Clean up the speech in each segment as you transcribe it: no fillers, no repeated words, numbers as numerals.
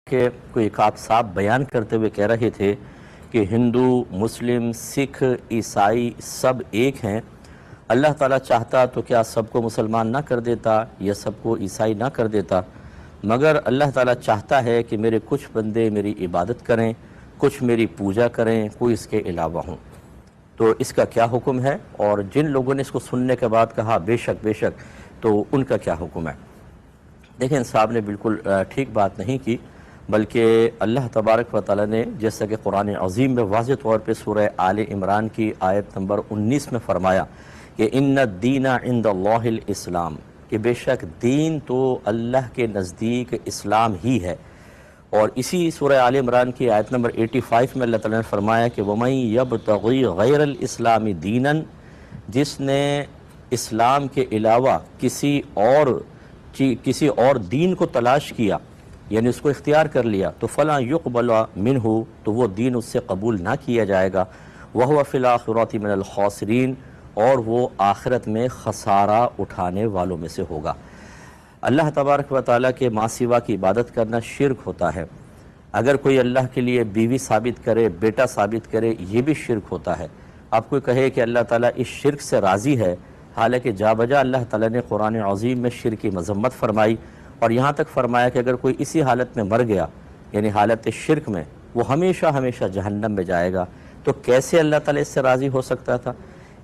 کہ کوئی ایک آپ صاحب بیان کرتے ہوئے کہہ رہے تھے کہ ہندو، مسلم، سکھ، عیسائی سب ایک ہیں۔ اللہ تعالیٰ چاہتا تو کیا سب کو مسلمان نہ کر دیتا یا سب کو عیسائی نہ کر دیتا، مگر اللہ تعالیٰ چاہتا ہے کہ میرے کچھ بندے میری عبادت کریں، کچھ میری پوجا کریں، کوئی اس کے علاوہ ہوں۔ تو اس کا کیا حکم ہے، اور جن لوگوں نے اس کو سننے کے بعد کہا بے شک بے شک، تو ان کا کیا حکم ہے؟ دیکھیں، صاحب نے بالکل ٹھیک بات نہیں کی، بلکہ اللہ تبارک و تعالیٰ نے جیسا کہ قرآن عظیم میں واضح طور پہ سورہ آل عمران کی آیت نمبر 19 میں فرمایا کہ ان الدین عند اللہ الاسلام، کہ بے شک دین تو اللہ کے نزدیک اسلام ہی ہے۔ اور اسی سورہ آل عمران کی آیت نمبر 85 میں اللہ تعالیٰ نے فرمایا کہ وَمَن يَبْتَغِي غَيْرَ الْإِسْلَامِ دِينًا، جس نے اسلام کے علاوہ کسی اور دین کو تلاش کیا، یعنی اس کو اختیار کر لیا، تو فلاں یقبل منہ، تو وہ دین اس سے قبول نہ کیا جائے گا، وَهُوَ فِي الْآخِرَةِ مِنَ الْخَاسِرِينَ، اور وہ آخرت میں خسارہ اٹھانے والوں میں سے ہوگا۔ اللہ تبارک و تعالیٰ کے ماں سوا کی عبادت کرنا شرک ہوتا ہے۔ اگر کوئی اللہ کے لیے بیوی ثابت کرے، بیٹا ثابت کرے، یہ بھی شرک ہوتا ہے۔ آپ کوئی کہے کہ اللہ تعالیٰ اس شرک سے راضی ہے، حالانکہ جا بجا اللہ تعالیٰ نے قرآن عظیم میں شرک کی مذمت فرمائی، اور یہاں تک فرمایا کہ اگر کوئی اسی حالت میں مر گیا، یعنی حالت شرک میں، وہ ہمیشہ ہمیشہ جہنم میں جائے گا۔ تو کیسے اللہ تعالیٰ اس سے راضی ہو سکتا تھا؟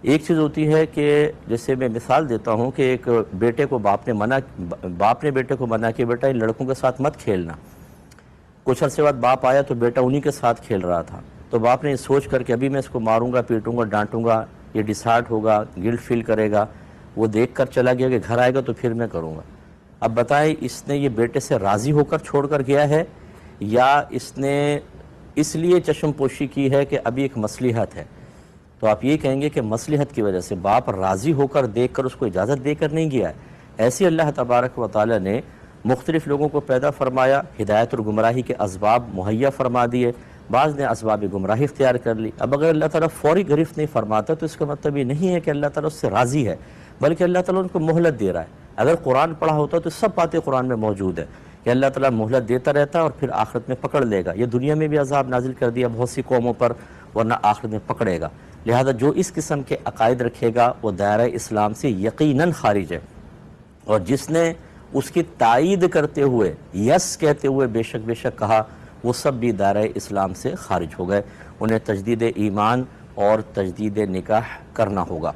ایک چیز ہوتی ہے کہ جیسے میں مثال دیتا ہوں کہ ایک بیٹے کو باپ نے بیٹے کو منع کیا، بیٹا ان لڑکوں کے ساتھ مت کھیلنا۔ کچھ عرصے بعد باپ آیا تو بیٹا انہی کے ساتھ کھیل رہا تھا، تو باپ نے یہ سوچ کر کہ ابھی میں اس کو ماروں گا، پیٹوں گا، ڈانٹوں گا، یہ ڈسہارٹ ہوگا، گلٹ فیل کرے گا، وہ دیکھ کر چلا گیا کہ گھر آئے گا تو پھر میں کروں گا۔ اب بتائیں، اس نے یہ بیٹے سے راضی ہو کر چھوڑ کر گیا ہے، یا اس نے اس لیے چشم پوشی کی ہے کہ ابھی ایک مصلحت ہے؟ تو آپ یہ کہیں گے کہ مصلحت کی وجہ سے باپ راضی ہو کر دیکھ کر اس کو اجازت دے کر نہیں گیا ہے۔ ایسے اللہ تبارک و تعالیٰ نے مختلف لوگوں کو پیدا فرمایا، ہدایت اور گمراہی کے اسباب مہیا فرما دیے، بعض نے اسباب گمراہی اختیار کر لی۔ اب اگر اللہ تعالیٰ فوری گرفت نہیں فرماتا تو اس کا مطلب یہ نہیں ہے کہ اللہ تعالیٰ اس سے راضی ہے، بلکہ اللہ تعالیٰ ان کو مہلت دے رہا ہے۔ اگر قرآن پڑھا ہوتا تو سب باتیں قرآن میں موجود ہے کہ اللہ تعالیٰ مہلت دیتا رہتا ہے اور پھر آخرت میں پکڑ لے گا۔ یہ دنیا میں بھی عذاب نازل کر دیا بہت سی قوموں پر، ورنہ آخرت میں پکڑے گا۔ لہذا جو اس قسم کے عقائد رکھے گا وہ دائرہ اسلام سے یقیناً خارج ہے، اور جس نے اس کی تائید کرتے ہوئے، یس کہتے ہوئے بے شک کہا، وہ سب بھی دائرہ اسلام سے خارج ہو گئے۔ انہیں تجدید ایمان اور تجدید نکاح کرنا ہوگا۔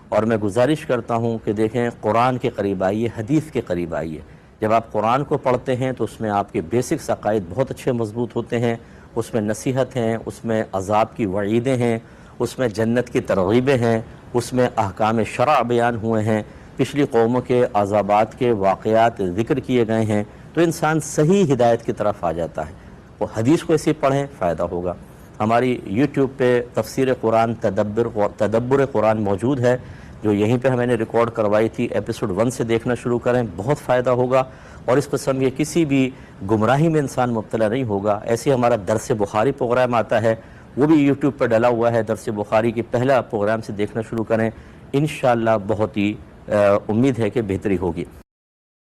اور میں گزارش کرتا ہوں کہ دیکھیں، قرآن کے قریب آئیے، حدیث کے قریب آئیے۔ جب آپ قرآن کو پڑھتے ہیں تو اس میں آپ کے بیسکس عقائد بہت اچھے مضبوط ہوتے ہیں، اس میں نصیحت ہیں، اس میں عذاب کی وعیدیں ہیں، اس میں جنت کی ترغیبیں ہیں، اس میں احکام شرع بیان ہوئے ہیں، پچھلی قوموں کے عذابات کے واقعات ذکر کیے گئے ہیں، تو انسان صحیح ہدایت کی طرف آ جاتا ہے۔ وہ حدیث کو ایسے پڑھیں، فائدہ ہوگا۔ ہماری یوٹیوب پہ تفسیر قرآن تدبر قرآن موجود ہے، جو یہیں پہ میں نے ریکارڈ کروائی تھی، ایپیسوڈ 1 سے دیکھنا شروع کریں، بہت فائدہ ہوگا، اور اس قسم کے کسی بھی گمراہی میں انسان مبتلا نہیں ہوگا۔ ایسے ہمارا درس بخاری پروگرام آتا ہے، وہ بھی یوٹیوب پر ڈلا ہوا ہے، درس بخاری کی پہلا پروگرام سے دیکھنا شروع کریں، انشاءاللہ بہت ہی امید ہے کہ بہتری ہوگی۔